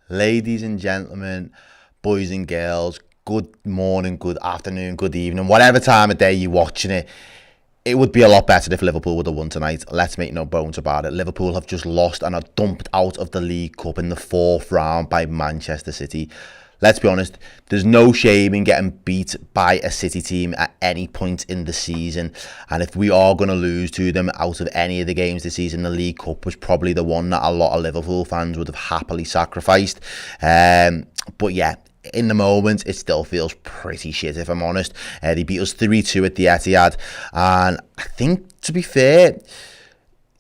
Ladies and gentlemen, boys and girls, good morning, good afternoon, good evening, whatever time of day you're watching it. It would be a lot better if Liverpool would have won tonight. Let's make no bones about it. Liverpool have just lost and are dumped out of the League Cup in the 4th round by Manchester City. Let's be honest, there's no shame in getting beat by a City team at any point in the season. And if we are going to lose to them out of any of the games this season, the League Cup was probably the one that a lot of Liverpool fans would have happily sacrificed. But yeah, in the moment, it still feels pretty shit, if I'm honest. They beat us 3-2 at the Etihad. And I think, to be fair,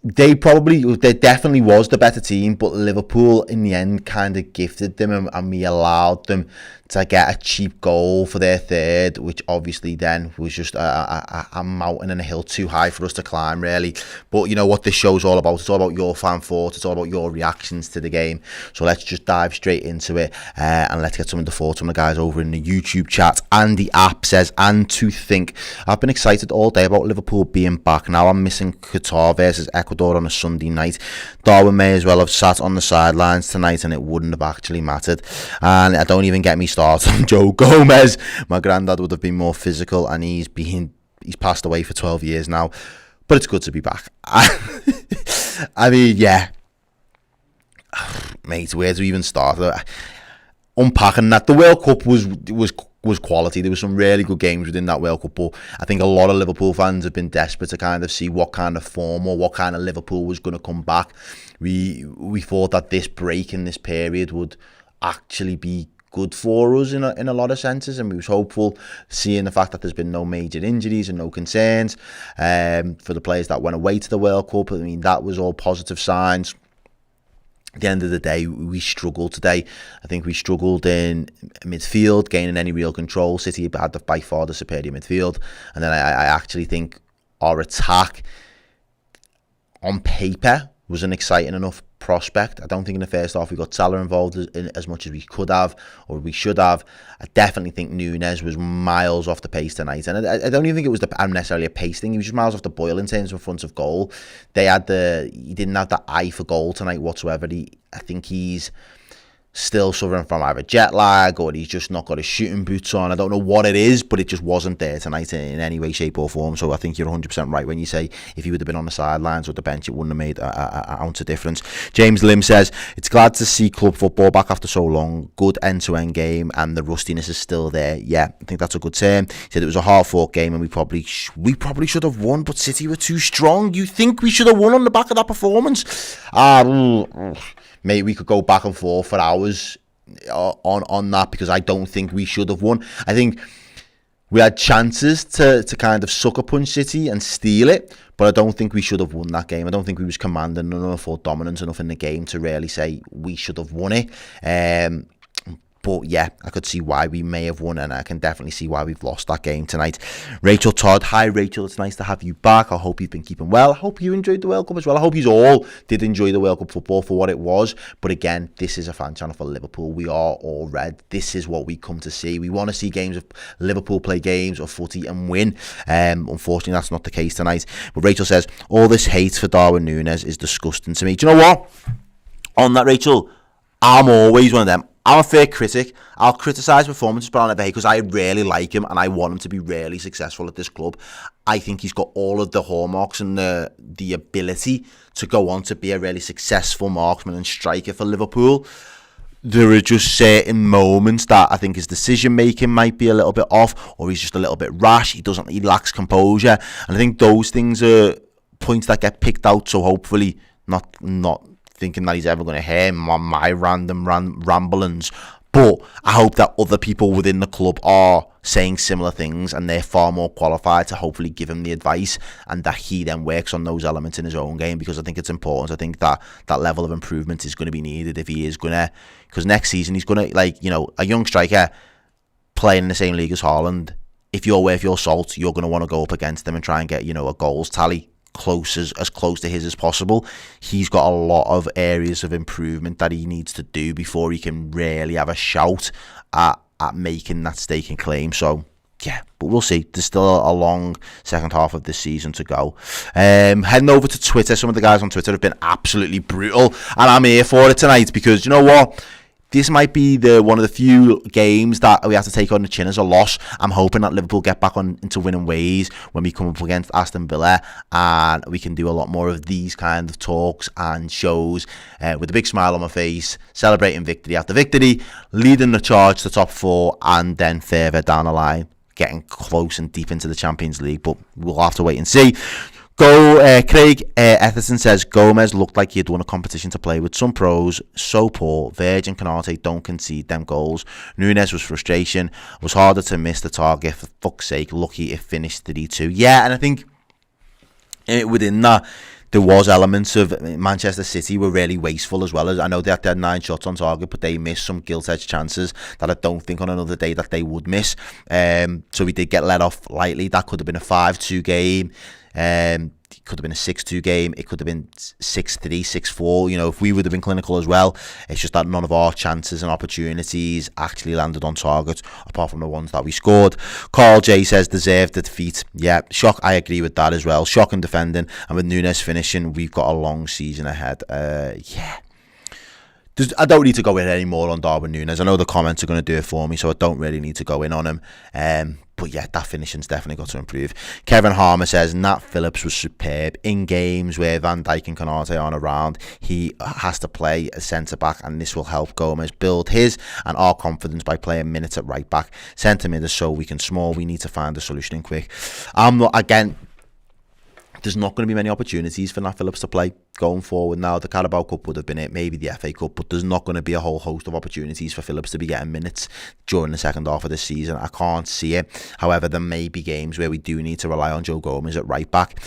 they definitely was the better team, but Liverpool in the end kind of gifted them, and we allowed them to get a cheap goal for their third, which obviously then was just a mountain and a hill too high for us to climb, really. But you know what this show's all about? It's all about your fan thoughts. It's all about your reactions to the game. So let's just dive straight into it, and let's get some of the thoughts from the guys over in the YouTube chat. Andy App says, and to think, I've been excited all day about Liverpool being back. Now I'm missing Qatar versus Ecuador on a Sunday night. Darwin may as well have sat on the sidelines tonight and it wouldn't have actually mattered. And I don't even get me started on Joe Gomez. My granddad would have been more physical, and he's passed away for 12 years now. But it's good to be back. I mean, yeah. Mate, where do we even start? Unpacking that. The World Cup was quality. There were some really good games within that World Cup, but I think a lot of Liverpool fans have been desperate to kind of see what kind of form or what kind of Liverpool was going to come back. We thought that this break in this period would actually be good for us in a lot of senses, and we was hopeful, seeing the fact that there's been no major injuries and no concerns for the players that went away to the World Cup. I mean, that was all positive signs. At the end of the day, we struggled today. I think we struggled in midfield, gaining any real control. City had by far the superior midfield. And then I actually think our attack, on paper, was an exciting enough prospect. I don't think in the first half we got Salah involved as much as we could have, or we should have. I definitely think Nunez was miles off the pace tonight, and I don't even think it was necessarily a pace thing. He was just miles off the boil in terms of front of goal. He didn't have that eye for goal tonight whatsoever. I think he's still suffering from either jet lag, or he's just not got his shooting boots on. I don't know what it is, but it just wasn't there tonight in any way, shape or form. So I think you're 100% right when you say if he would have been on the sidelines or the bench, it wouldn't have made an ounce of difference. James Lim says, it's glad to see club football back after so long. Good end-to-end game, and the rustiness is still there. Yeah, I think that's a good term. He said it was a hard-fought game, and we probably should have won, but City were too strong. You think we should have won on the back of that performance? Mate, we could go back and forth for hours on that, because I don't think we should have won. I think we had chances to kind of sucker punch City and steal it, but I don't think we should have won that game. I don't think we was commanding enough or dominant enough in the game to really say we should have won it. But yeah, I could see why we may have won, and I can definitely see why we've lost that game tonight. Rachel Todd, hi Rachel, it's nice to have you back. I hope you've been keeping well. I hope you enjoyed the World Cup as well. I hope you all did enjoy the World Cup football for what it was. But again, this is a fan channel for Liverpool. We are all red. This is what we come to see. We want to see games of Liverpool play games of footy and win. Unfortunately, that's not the case tonight. But Rachel says, all this hate for Darwin Nunez is disgusting to me. Do you know what? On that, Rachel, I'm always one of them. I'm a fair critic. I'll criticise performances, but I'll never hate, because I really like him and I want him to be really successful at this club. I think he's got all of the hallmarks and the ability to go on to be a really successful marksman and striker for Liverpool. There are just certain moments that I think his decision making might be a little bit off, or he's just a little bit rash. He lacks composure, and I think those things are points that get picked out. So hopefully, not thinking that he's ever going to hear my random ramblings, but I hope that other people within the club are saying similar things, and they're far more qualified to hopefully give him the advice, and that he then works on those elements in his own game, because I think it's important. I think that level of improvement is going to be needed if he is going to, because next season he's going to, a young striker playing in the same league as Haaland, if you're worth your salt, you're going to want to go up against them and try and get, a goals tally as close to his as possible. He's got a lot of areas of improvement that he needs to do before he can really have a shout at making that staking claim. So yeah, but we'll see. There's still a long second half of this season to go. Heading over to Twitter, some of the guys on Twitter have been absolutely brutal, and I'm here for it tonight because you know what? This might be one of the few games that we have to take on the chin as a loss. I'm hoping that Liverpool get back into winning ways when we come up against Aston Villa, and we can do a lot more of these kind of talks and shows with a big smile on my face, celebrating victory after victory, leading the charge to top four, and then further down the line, getting close and deep into the Champions League. But we'll have to wait and see. Craig Etherton says Gomez looked like he had won a competition to play with. Some pros so poor. Verge and Canate don't concede them goals. Nunez was frustration. Was harder to miss the target. For fuck's sake, lucky it finished 3-2. Yeah, and I think within that there was elements of Manchester City were really wasteful as well. As I know they had 9 shots on target, but they missed some gilt-edged chances that I don't think on another day that they would miss. So we did get let off lightly. That could have been a 5-2 game. It could have been a 6-2 game. It could have been 6-3, 6-4. You know, if we would have been clinical as well. It's just that none of our chances and opportunities actually landed on target, apart from the ones that we scored. Carl J says deserved the defeat. Yeah, shock. I agree with that as well. Shocking defending, and with Nunez finishing, we've got a long season ahead. Yeah. I don't need to go in any more on Darwin Nunez. I know the comments are going to do it for me, so I don't really need to go in on him. But yeah, that finishing's definitely got to improve. Kevin Harmer says Nat Phillips was superb in games where Van Dijk and Canate aren't around. He has to play a centre back, and this will help Gomez build his and our confidence by playing minutes at right back. Centre mid is so weak and small. We need to find a solution in quick. There's not going to be many opportunities for Nat Phillips to play going forward now. The Carabao Cup would have been it, maybe the FA Cup, but there's not going to be a whole host of opportunities for Phillips to be getting minutes during the second half of this season. I can't see it. However, there may be games where we do need to rely on Joe Gomez at right back.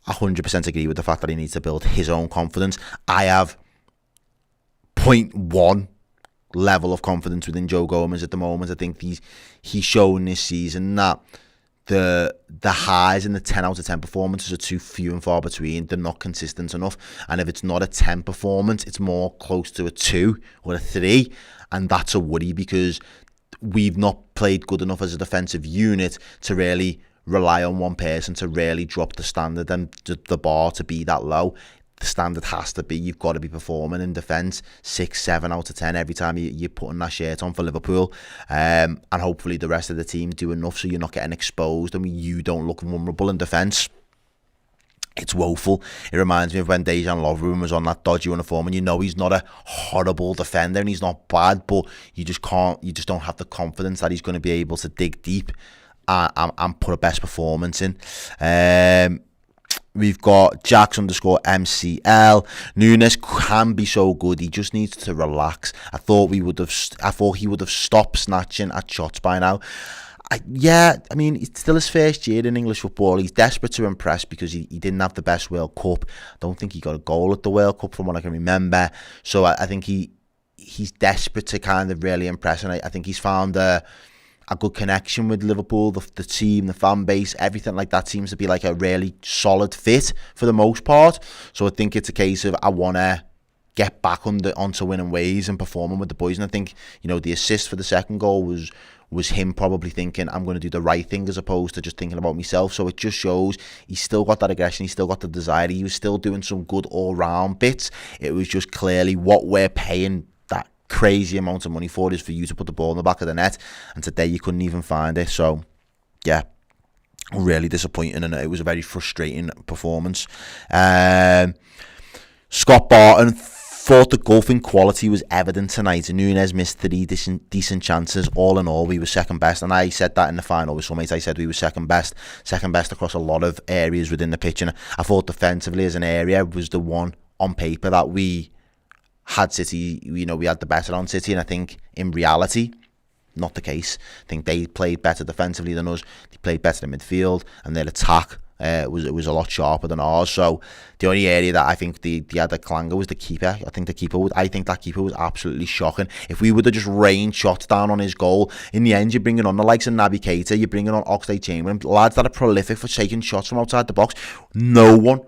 100% agree with the fact that he needs to build his own confidence. I have 0.1 level of confidence within Joe Gomez at the moment. I think he's shown this season that the highs and the 10 out of 10 performances are too few and far between. They're not consistent enough, and if it's not a 10 performance, it's more close to a 2 or a 3, and that's a worry because we've not played good enough as a defensive unit to really rely on one person to really drop the standard and the bar to be that low. The standard has to be, you've got to be performing in defence 6, 7 out of 10 every time you're putting that shirt on for Liverpool, and hopefully the rest of the team do enough so you're not getting exposed and you don't look vulnerable in defence. It's woeful. It reminds me of when Dejan Lovren was on that dodgy uniform, and you know he's not a horrible defender and he's not bad, but you just don't have the confidence that he's going to be able to dig deep and put a best performance in. We've got Jax_MCL. Nunez can be so good. He just needs to relax. I thought he would have stopped snatching at shots by now. It's still his first year in English football. He's desperate to impress because he didn't have the best World Cup. I don't think he got a goal at the World Cup from what I can remember. So I think he's desperate to kind of really impress, and I think he's found a good connection with Liverpool, the team, the fan base, everything like that seems to be like a really solid fit for the most part. So I think it's a case of I want to get back onto winning ways and performing with the boys. And I think, you know, the assist for the second goal was him probably thinking, I'm going to do the right thing as opposed to just thinking about myself. So it just shows he's still got that aggression, he's still got the desire, he was still doing some good all-round bits. It was just clearly what we're paying that crazy amount of money for is for you to put the ball in the back of the net, and today you couldn't even find it. So yeah, really disappointing, and it was a very frustrating performance. Scott Barton thought the golfing quality was evident tonight. Nunez missed 3 decent chances. All in all, we were second best, and I said that in the final with some mates. I said we were second best across a lot of areas within the pitch, and I thought defensively as an area was the one on paper that we had City, you know, we had the better on City, and I think in reality, not the case. I think they played better defensively than us. They played better in midfield, and their attack was a lot sharper than ours. So the only area that I think they had a clanger was the keeper. I think that keeper was absolutely shocking. If we would have just rained shots down on his goal, in the end you're bringing on the likes of Naby Keita, you're bringing on Oxlade-Chamberlain, lads that are prolific for taking shots from outside the box. No one,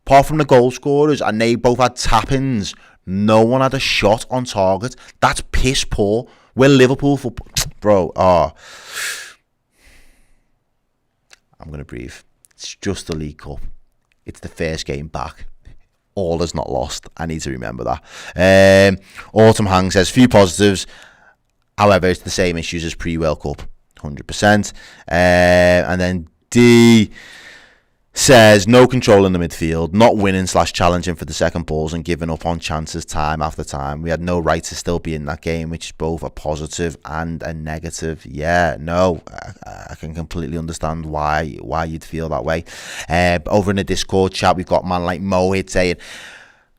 apart from the goal scorers, and they both had tap-ins, no one had a shot on target. That's piss poor. We're Liverpool for bro. I'm going to breathe. It's just the League Cup. It's the first game back. All is not lost. I need to remember that. Autumn Hang says, few positives. However, it's the same issues as pre-World Cup. 100%. And then D says, no control in the midfield, not winning / challenging for the second balls and giving up on chances time after time. We had no right to still be in that game, which is both a positive and a negative. Yeah, no, I can completely understand why you'd feel that way. Over in the Discord chat, we've got man like Mohit saying,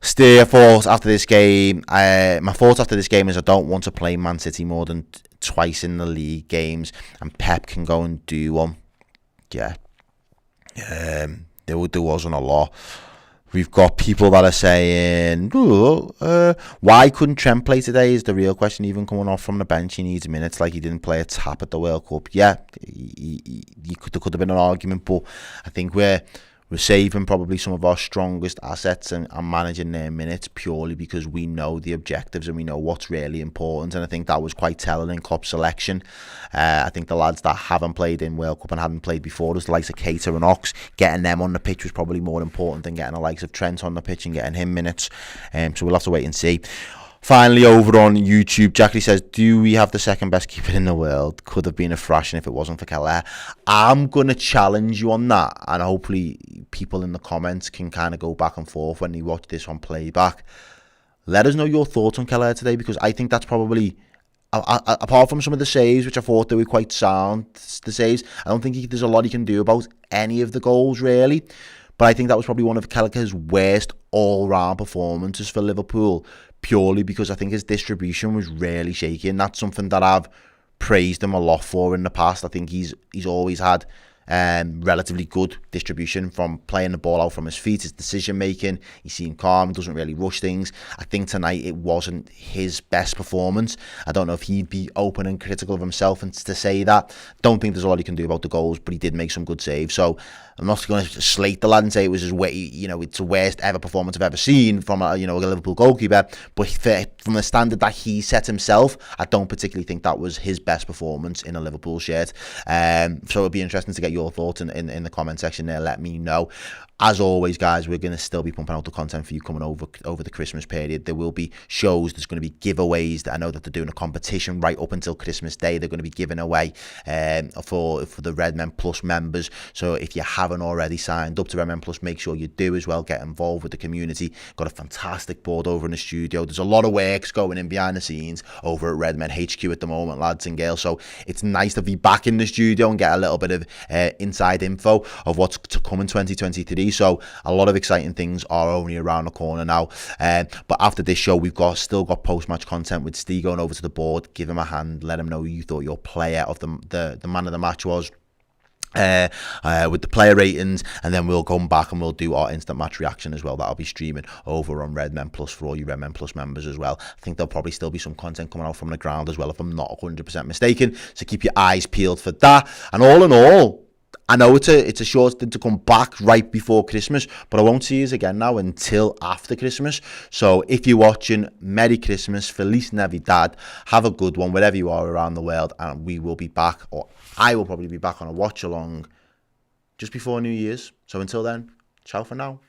steer thoughts after this game. My thoughts after this game is I don't want to play Man City more than twice in the league games, and Pep can go and do one. Yeah. There wasn't a lot. We've got people that are saying, why couldn't Trent play today is the real question. Even coming off from the bench, he needs minutes, like he didn't play a tap at the World Cup. Yeah, there could have been an argument, but I think we're saving probably some of our strongest assets and managing their minutes purely because we know the objectives and we know what's really important. And I think that was quite telling in Klopp's selection. I think the lads that haven't played in World Cup and hadn't played before, the likes of Keita and Ox, getting them on the pitch was probably more important than getting the likes of Trent on the pitch and getting him minutes. So we'll have to wait and see. Finally, over on YouTube, Jackie says, do we have the second best keeper in the world? Could have been a thrashing if it wasn't for Keller. I'm going to challenge you on that, and hopefully people in the comments can kind of go back and forth when they watch this on playback. Let us know your thoughts on Keller today, because I think that's probably, apart from some of the saves, which I thought they were quite sound, the saves, I don't think there's a lot he can do about any of the goals, really. But I think that was probably one of Kelleher's worst all-round performances for Liverpool, purely because I think his distribution was really shaky, and that's something that I've praised him a lot for in the past. I think he's always had relatively good distribution from playing the ball out from his feet, his decision making. He seemed calm, doesn't really rush things. I think tonight it wasn't his best performance. I don't know if he'd be open and critical of himself and to say that. Don't think there's a lot he can do about the goals, but he did make some good saves. So I'm not going to slate the lad and say it was his way, it's the worst ever performance I've ever seen from a Liverpool goalkeeper. But from the standard that he set himself, I don't particularly think that was his best performance in a Liverpool shirt. So it'll be interesting to get your thoughts in the comment section there. Let me know. As always, guys, we're going to still be pumping out the content for you coming over the Christmas period. There will be shows. There's going to be giveaways. I know that they're doing a competition right up until Christmas Day. They're going to be giving away for the Redmen Plus members. So if you haven't already signed up to Redmen Plus, make sure you do as well. Get involved with the community. Got a fantastic board over in the studio. There's a lot of works going in behind the scenes over at Redmen HQ at the moment, lads and girls. So it's nice to be back in the studio and get a little bit of inside info of what's to come in 2023. So a lot of exciting things are only around the corner now. But after this show, we've still got post-match content with Steve going over to the board. Give him a hand. Let him know who you thought your player of the man of the match was. With the player ratings, and then we'll come back and we'll do our instant match reaction as well. That'll be streaming over on Redmen Plus for all you Redmen Plus members as well. I think there'll probably still be some content coming out from the ground as well, if I'm not 100% mistaken. So keep your eyes peeled for that. And all in all, I know it's a short stint to come back right before Christmas, but I won't see you again now until after Christmas. So if you're watching, Merry Christmas, Feliz Navidad, have a good one wherever you are around the world, and we will be back, or I will probably be back on a watch along just before New Year's. So until then, ciao for now.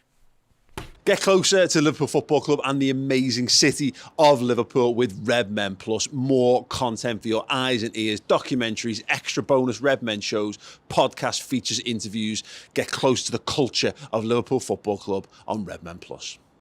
Get closer to Liverpool Football Club and the amazing city of Liverpool with Redmen Plus. More content for your eyes and ears, documentaries, extra bonus Redmen shows, podcast features, interviews. Get close to the culture of Liverpool Football Club on Redmen Plus.